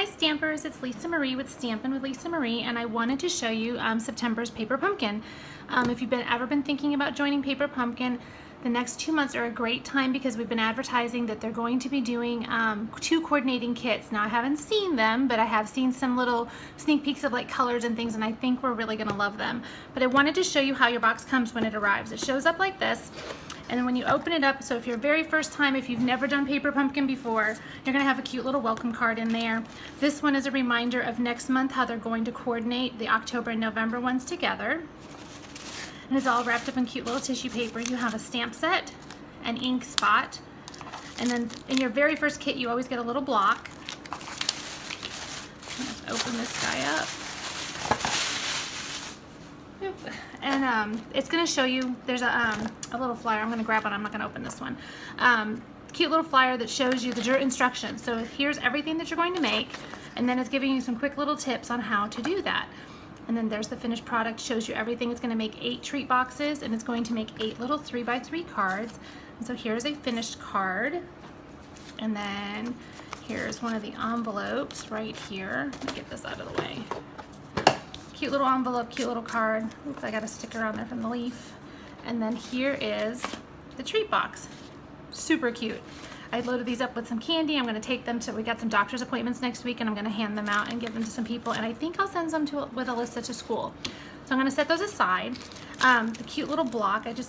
Hi Stampers, it's Lisa Marie with Stampin' with Lisa Marie, and I wanted to show you September's Paper Pumpkin. If you've ever been thinking about joining Paper Pumpkin, the next 2 months are a great time because we've been advertising that they're going to be doing 2 coordinating kits. Now I haven't seen them, but I have seen some little sneak peeks of like colors and things, and I think we're really gonna love them. But I wanted to show you how your box comes when it arrives. It shows up like this. And then when you open it up, so if your very first time, if you've never done Paper Pumpkin before, you're gonna have a cute little welcome card in there. This one is a reminder of next month, how they're going to coordinate the October and November ones together. And it's all wrapped up in cute little tissue paper. You have a stamp set, an ink spot, and then in your very first kit, you always get a little block. Let's open this guy up. And it's going to show you, there's a little flyer. I'm going to grab one. I'm not going to open this one. Cute little flyer that shows you the instructions. So here's everything that you're going to make, and then it's giving you some quick little tips on how to do that. And then there's the finished product, shows you everything. It's going to make 8 treat boxes, and it's going to make 8 little 3x3 cards. And so here's a finished card. And then here's one of the envelopes right here. Let me get this out of the way. Cute little envelope, cute little card. Oops, I got a sticker on there from the leaf. And then here is the treat box. Super cute. I loaded these up with some candy. I'm going to take them to, we got some doctor's appointments next week, and I'm going to hand them out and give them to some people, and I think I'll send them with Alyssa to school. So I'm going to set those aside. The cute little block, it's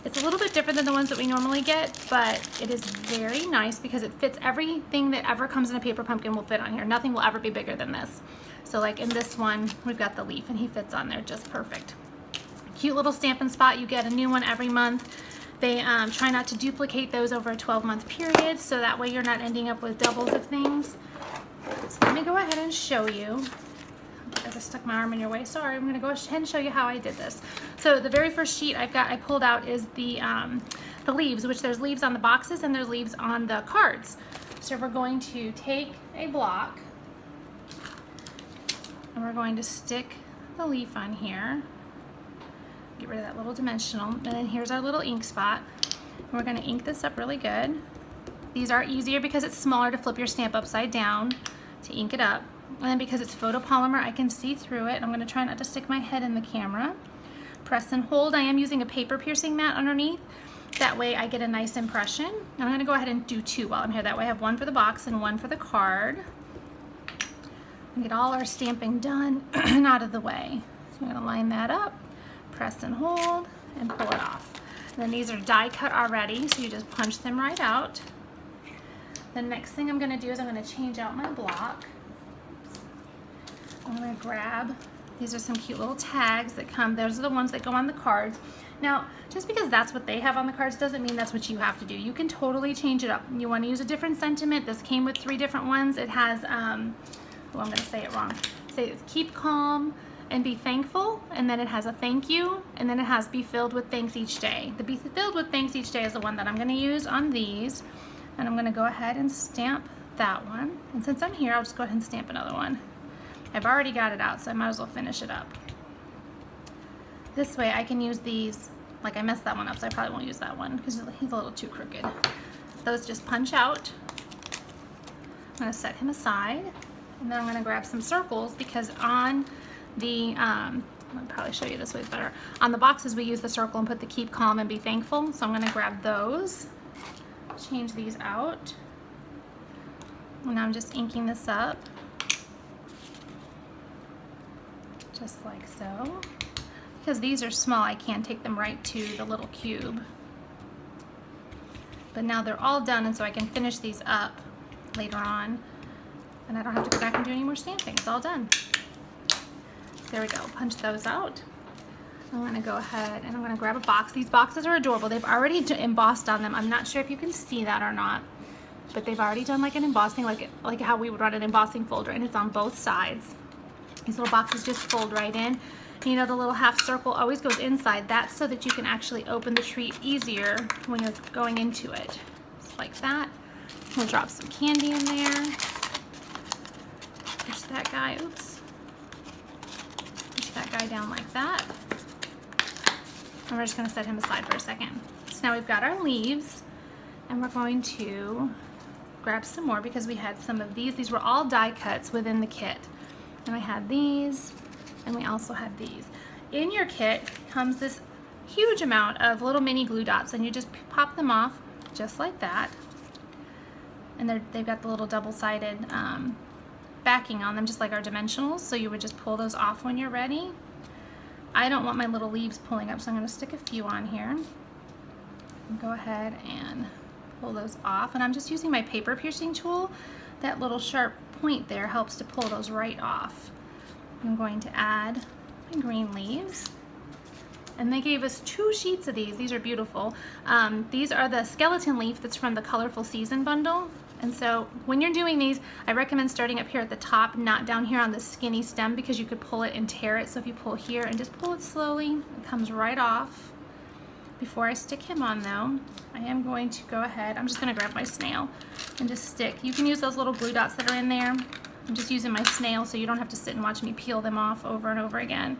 a little bit different than the ones that we normally get, but it is very nice because it fits everything that ever comes in a Paper Pumpkin will fit on here. Nothing will ever be bigger than this. So like in this one, we've got the leaf, and he fits on there just perfect. Cute little Stampin' spot. You get a new one every month. They try not to duplicate those over a 12-month period, so that way you're not ending up with doubles of things. So let me go ahead and show you. I just stuck my arm in your way. Sorry, I'm gonna go ahead and show you how I did this. So the very first sheet I pulled out is the leaves, which there's leaves on the boxes and there's leaves on the cards. So we're going to take a block and we're going to stick the leaf on here. Get rid of that little dimensional, and then here's our little ink spot. We're going to ink this up really good. These are easier because it's smaller to flip your stamp upside down to ink it up, and then because it's photopolymer, I can see through it. I'm going to try not to stick my head in the camera. Press and hold. I am using a paper piercing mat underneath. That way I get a nice impression. I'm going to go ahead and do 2 while I'm here. That way I have one for the box and one for the card. And get all our stamping done and out of the way. So I'm going to line that up. Press and hold and pull it off. And then these are die cut already, so you just punch them right out. The next thing I'm going to do is I'm going to change out my block. I'm going to grab, these are some cute little tags that come, those are the ones that go on the cards. Now, just because that's what they have on the cards doesn't mean that's what you have to do. You can totally change it up. You want to use a different sentiment. This came with 3 different ones. It has, oh, I'm going to say it wrong. Say keep calm and be thankful, and then it has a thank you, and then it has be filled with thanks each day. The be filled with thanks each day is the one that I'm going to use on these, and I'm going to go ahead and stamp that one. And since I'm here, I'll just go ahead and stamp another one. I've already got it out, so I might as well finish it up. This way I can use these, like I messed that one up, so I probably won't use that one because he's a little too crooked. Those just punch out. I'm going to set him aside, and then I'm going to grab some circles because on the, I'll probably show you this way better. On the boxes, we use the circle and put the keep calm and be thankful. So I'm going to grab those, change these out, and now I'm just inking this up, just like so. Because these are small, I can't take them right to the little cube. But now they're all done, and so I can finish these up later on, and I don't have to go back and do any more stamping. It's all done. There we go, punch those out. I'm gonna go ahead and I'm gonna grab a box. These boxes are adorable. They've already embossed on them. I'm not sure if you can see that or not, but they've already done like an embossing, like how we would run an embossing folder, and it's on both sides. These little boxes just fold right in. You know, the little half circle always goes inside. That's so that you can actually open the treat easier when you're going into it. Just like that. We'll drop some candy in there. Push that guy, oops. That guy down like that, and we're just going to set him aside for a second. So now we've got our leaves, and we're going to grab some more because we had some of these. These were all die cuts within the kit. And I had these, and we also had these. In your kit comes this huge amount of little mini glue dots, and you just pop them off just like that. And they've got the little double-sided backing on them, just like our dimensionals, so you would just pull those off when you're ready. I don't want my little leaves pulling up, so I'm going to stick a few on here. And go ahead and pull those off, and I'm just using my paper piercing tool. That little sharp point there helps to pull those right off. I'm going to add my green leaves. And they gave us 2 sheets of these. These are beautiful. These are the skeleton leaf that's from the Colorful Season bundle. And so when you're doing these, I recommend starting up here at the top, not down here on the skinny stem, because you could pull it and tear it. So if you pull here and just pull it slowly, it comes right off. Before I stick him on though, I am going to go ahead, I'm just gonna grab my snail and just stick. You can use those little glue dots that are in there. I'm just using my snail so you don't have to sit and watch me peel them off over and over again.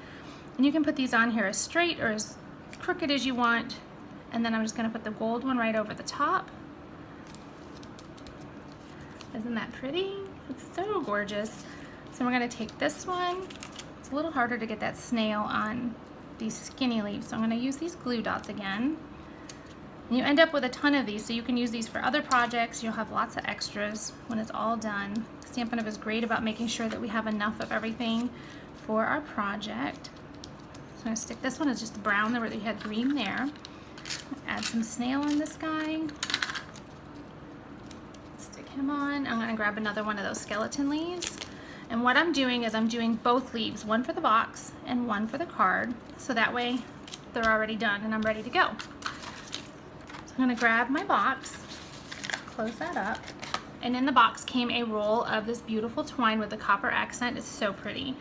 And you can put these on here as straight or as crooked as you want. And then I'm just gonna put the gold one right over the top. Isn't that pretty? It's so gorgeous. So we're gonna take this one. It's a little harder to get that snail on these skinny leaves, so I'm gonna use these glue dots again. And you end up with a ton of these, so you can use these for other projects. You'll have lots of extras when it's all done. Stampin' Up! Is great about making sure that we have enough of everything for our project. So I'm gonna stick this one as just brown where they had green there. Add some snail on this guy. Stick him on. I'm gonna grab another one of those skeleton leaves. And what I'm doing is I'm doing both leaves, one for the box and one for the card, so that way they're already done and I'm ready to go. So I'm gonna grab my box, close that up, and in the box came a roll of this beautiful twine with the copper accent. It's so pretty.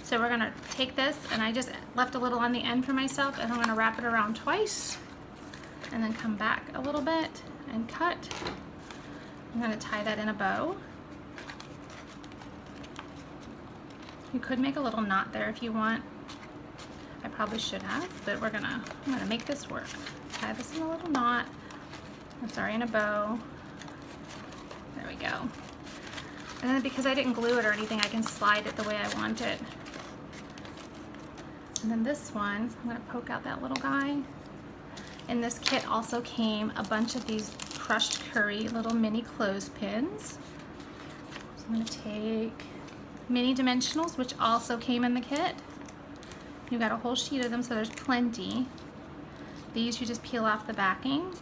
So we're gonna take this, and I just left a little on the end for myself, and I'm gonna wrap it around twice and then come back a little bit and cut. I'm gonna tie that in a bow. You could make a little knot there if you want. I probably should have, but I'm gonna make this work. Tie this in a little knot. I'm sorry, in a bow. There we go. And then because I didn't glue it or anything, I can slide it the way I want it. And then this one, I'm gonna poke out that little guy. In this kit also came a bunch of these crushed curry little mini clothespins. So I'm gonna take mini dimensionals, which also came in the kit. You got a whole sheet of them, so there's plenty. These you just peel off the backing.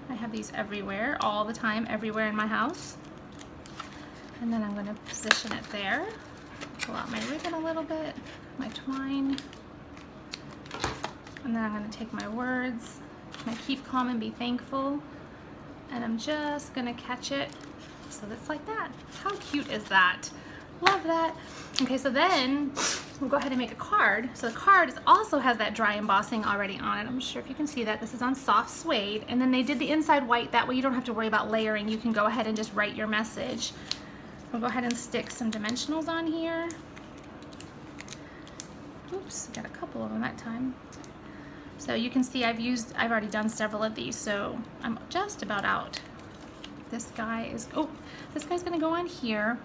I have these everywhere, all the time, everywhere in my house. And then I'm going to position it there. Pull out my ribbon a little bit, my twine. And then I'm going to take my words, my keep calm and be thankful, and I'm just going to catch it so it's like that. How cute is that? Love that. Okay, so then we'll go ahead and make a card. So the card also has that dry embossing already on it. I'm not sure if you can see that. This is on soft suede, and then they did the inside white. That way you don't have to worry about layering. You can go ahead and just write your message. We'll go ahead and stick some dimensionals on here. Oops, got a couple of them that time. So you can see I've already done several of these, so I'm just about out. This guy's gonna go on here.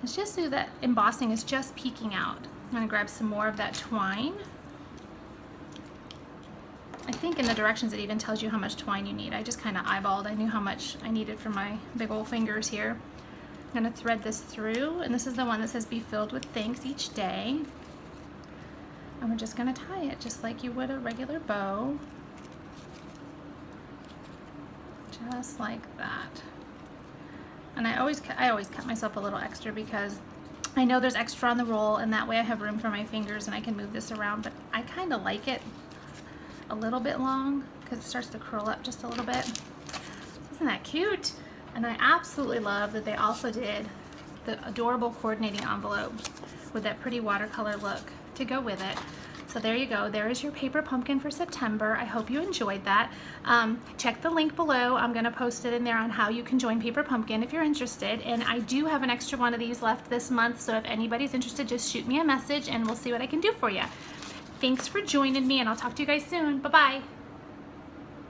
It's just so that embossing is just peeking out. I'm gonna grab some more of that twine. I think in the directions it even tells you how much twine you need. I just kind of eyeballed. I knew how much I needed for my big old fingers here. I'm gonna thread this through, and this is the one that says be filled with thanks each day. And we're just gonna tie it just like you would a regular bow. Just like that. And I always cut myself a little extra because I know there's extra on the roll, and that way I have room for my fingers and I can move this around, but I kind of like it a little bit long because it starts to curl up just a little bit. Isn't that cute? And I absolutely love that they also did the adorable coordinating envelope with that pretty watercolor look to go with it. So there you go. There is your paper pumpkin for September. I hope you enjoyed that. Check the link below. I'm going to post it in there on how you can join Paper Pumpkin if you're interested. And I do have an extra one of these left this month, so if anybody's interested, just shoot me a message and we'll see what I can do for you. Thanks for joining me, and I'll talk to you guys soon. Bye-bye.